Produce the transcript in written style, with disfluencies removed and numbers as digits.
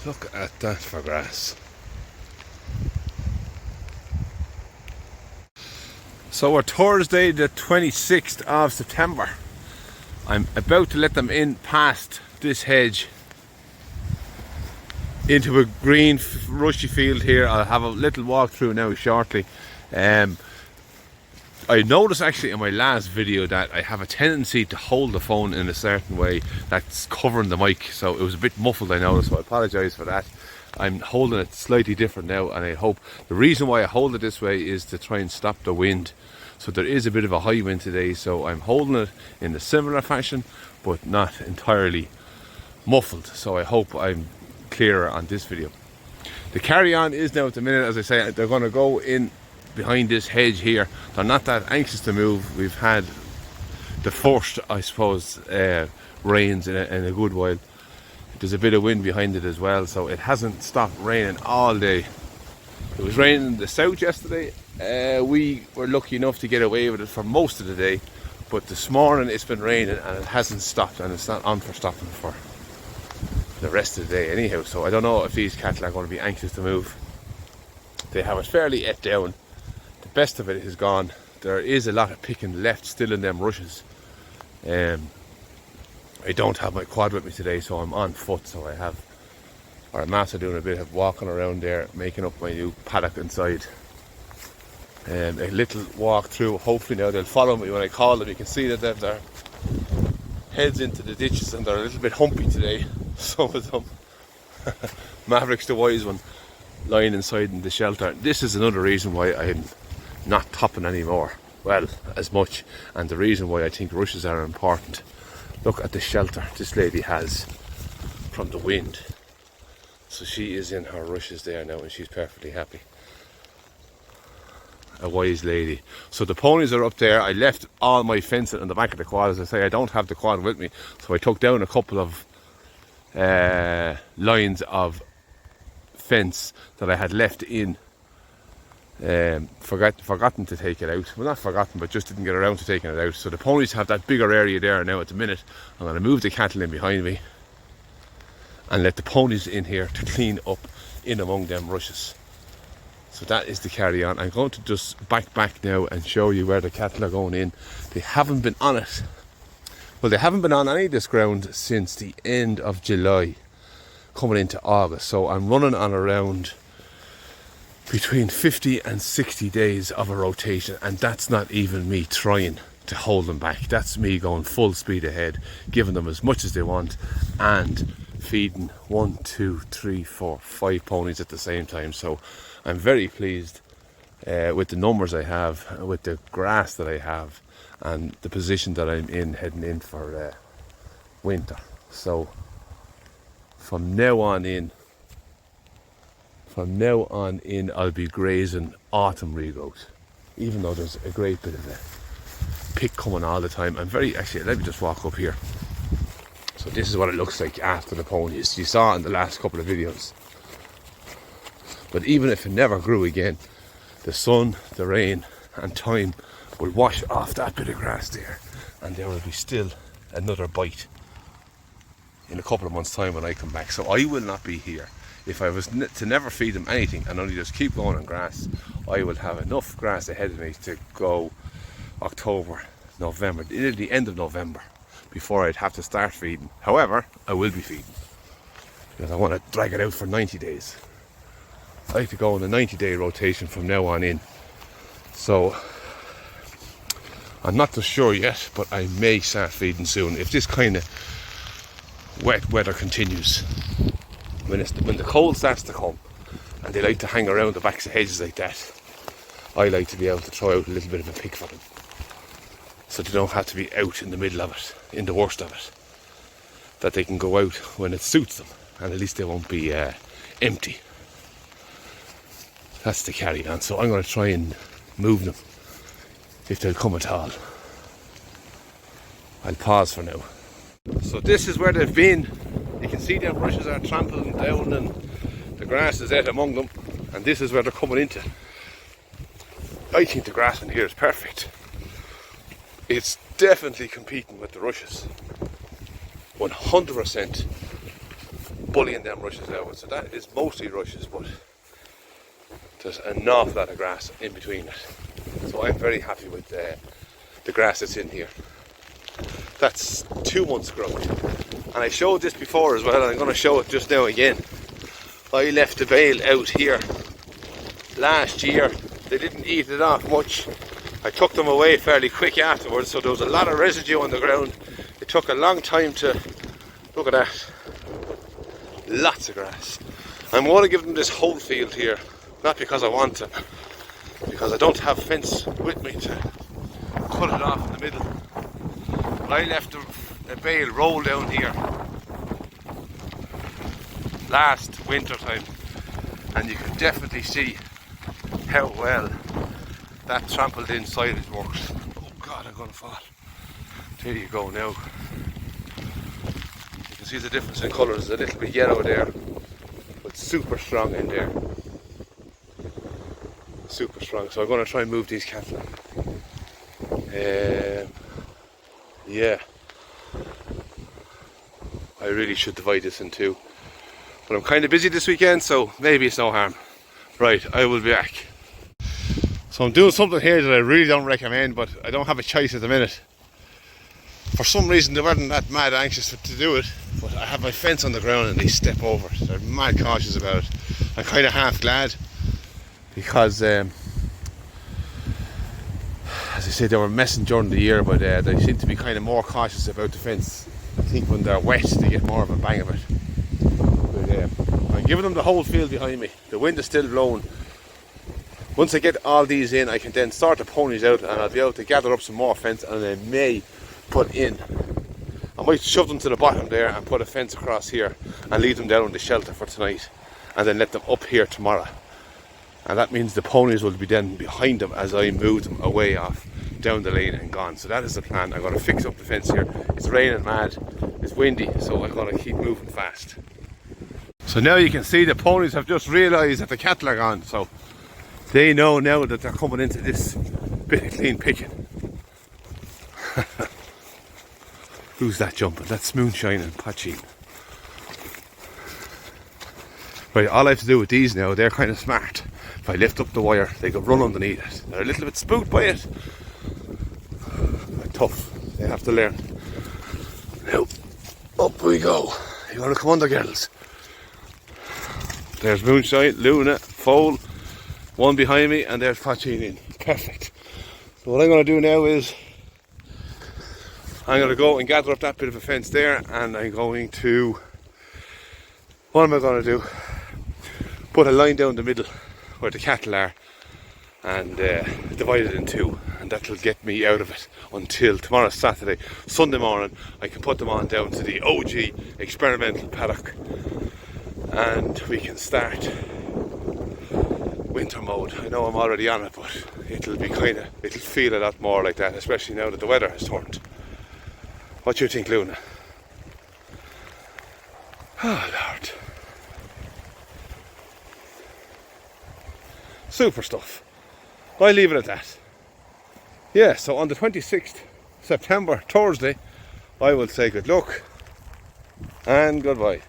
Look at that for grass. So we're Thursday the 26th of September. I'm about to let them in past this hedge into a green rushy field here. I'll have a little walk through now shortly. I noticed actually in my last video that I have a tendency to hold the phone in a certain way that's covering the mic, so it was a bit muffled, I noticed, so I apologise for that. I'm holding it slightly different now, and I hope the reason why I hold it this way is to try and stop the wind. So there is a bit of a high wind today, so I'm holding it in a similar fashion but not entirely muffled, so I hope I'm clearer on this video. The carry on is now at the minute, as I say, they're going to go in behind this hedge here. They're not that anxious to move. We've had the first, I suppose, rains in a good while. There's a bit of wind behind it as well, so it hasn't stopped raining all day. It was raining in the south yesterday. We were lucky enough to get away with it for most of the day, but this morning it's been raining and it hasn't stopped, and it's not on for stopping for the rest of the day anyhow. So I don't know if these cattle are going to be anxious to move. They have it fairly et down. The best of it is gone. There is a lot of picking left still in them rushes. I don't have my quad with me today, so I'm on foot. So I'm after doing a bit of walking around there, making up my new paddock inside. A little walk through. Hopefully now they'll follow me when I call them. You can see that they have their heads into the ditches and they're a little bit humpy today. Some of them. Maverick's the wise one, lying inside in the shelter. This is another reason why I'm not topping anymore, well, as much, and the reason why I think rushes are important. Look at the shelter this lady has from the wind. So she is in her rushes there now and she's perfectly happy. A wise lady. So the ponies are up there. I left all my fencing in the back of the quad. As I say, I don't have the quad with me, so I took down a couple of lines of fence that I had left in. Forgotten to take it out. Well, not forgotten, but just didn't get around to taking it out. So the ponies have that bigger area there now at the minute. I'm going to move the cattle in behind me and let the ponies in here to clean up in among them rushes. So that is the carry on. I'm going to just back now and show you where the cattle are going in. They haven't been on it. Well, they haven't been on any of this ground since the end of July, coming into August. So I'm running on around between 50 and 60 days of a rotation, and that's not even me trying to hold them back. That's me going full speed ahead, giving them as much as they want and feeding 1, 2, 3, 4, 5 ponies at the same time. So I'm very pleased with the numbers I have, with the grass that I have, and the position that I'm in heading in for winter. So from now on in I'll be grazing autumn regrowth, even though there's a great bit of a pick coming all the time. Actually, let me just walk up here. So this is what it looks like after the ponies. You saw in the last couple of videos. But even if it never grew again, the sun, the rain and time will wash off that bit of grass there, and there will be still another bite in a couple of months' time when I come back. So I will not be here. If I was to never feed them anything and only just keep going on grass, I will have enough grass ahead of me to go October, November, the end of November, before I'd have to start feeding. However, I will be feeding because I want to drag it out for 90 days. I like to go on a 90-day rotation from now on in. So I'm not too sure yet, but I may start feeding soon if this kind of wet weather continues. When the cold starts to come and they like to hang around the backs of hedges like that, I like to be able to throw out a little bit of a pick for them, so they don't have to be out in the middle of it, in the worst of it, that they can go out when it suits them, and at least they won't be empty. That's the carry on. So I'm going to try and move them if they'll come at all. I'll pause for now. So this is where they've been. You can see them rushes are trampling down and the grass is out among them, and this is where they're coming into. I think the grass in here is perfect. It's definitely competing with the rushes. 100%. bullying them rushes out. So that is mostly rushes, but there's an awful lot of grass in between it. So I'm very happy with the grass that's in here. That's 2 months growth. And I showed this before as well, and I'm going to show it just now again. I left the bale out here last year. They didn't eat it off much. I took them away fairly quick afterwards, so there was a lot of residue on the ground. It took a long time to, look at that, lots of grass. I'm going to give them this whole field here, not because I want to, because I don't have fence with me to cut it off in the middle. But I left a bale roll down here last winter time, and you can definitely see how well that trampled in silage works. Oh God, I'm gonna fall. There you go now. You can see the difference in colours. A little bit yellow there, but super strong in there. Super strong. So I'm gonna try and move these cattle. Yeah. I really should divide this in two. But I'm kind of busy this weekend, so maybe it's no harm. Right, I will be back. So I'm doing something here that I really don't recommend, but I don't have a choice at the minute. For some reason they weren't that mad anxious to do it, but I have my fence on the ground and they step over it. They're mad cautious about it. I'm kind of half glad, because as I said, they were messing during the year, but they seem to be kind of more cautious about the fence. I think when they're wet they get more of a bang of it. But I'm giving them the whole field behind me. The wind is still blowing. Once I get all these in, I can then start the ponies out, and I'll be able to gather up some more fence, and I may put in, I might shove them to the bottom there and put a fence across here and leave them down in the shelter for tonight, and then let them up here tomorrow. And that means the ponies will be then behind them as I move them away off down the lane and gone. So that is the plan. I'm going to fix up the fence here. It's raining mad, it's windy, so I'm going to keep moving fast. So now you can see the ponies have just realised that the cattle are gone, so they know now that they're coming into this bit of clean picking. Who's that jumping? That's Moonshine and Pachine. Right, all I have to do with these now, they're kind of smart. If I lift up the wire, they can run underneath it. They're a little bit spooked by it. They're tough. They have to learn. Now, up we go. You want to come under, girls? There's Moonshine, Luna, Foal, one behind me, and there's Pachine in. Perfect. So what I'm going to do now is I'm going to go and gather up that bit of a fence there, and I'm going to, what am I going to do? Put a line down the middle where the cattle are and divide it in two, and that'll get me out of it until tomorrow, Saturday. Sunday morning I can put them on down to the OG experimental paddock, and we can start winter mode. I know I'm already on it, but it'll feel a lot more like that, especially now that the weather has turned. What do you think, Luna? Oh Lord. Super stuff. I'll leave it at that. Yeah, so on the 26th September, Thursday, I will say good luck and goodbye.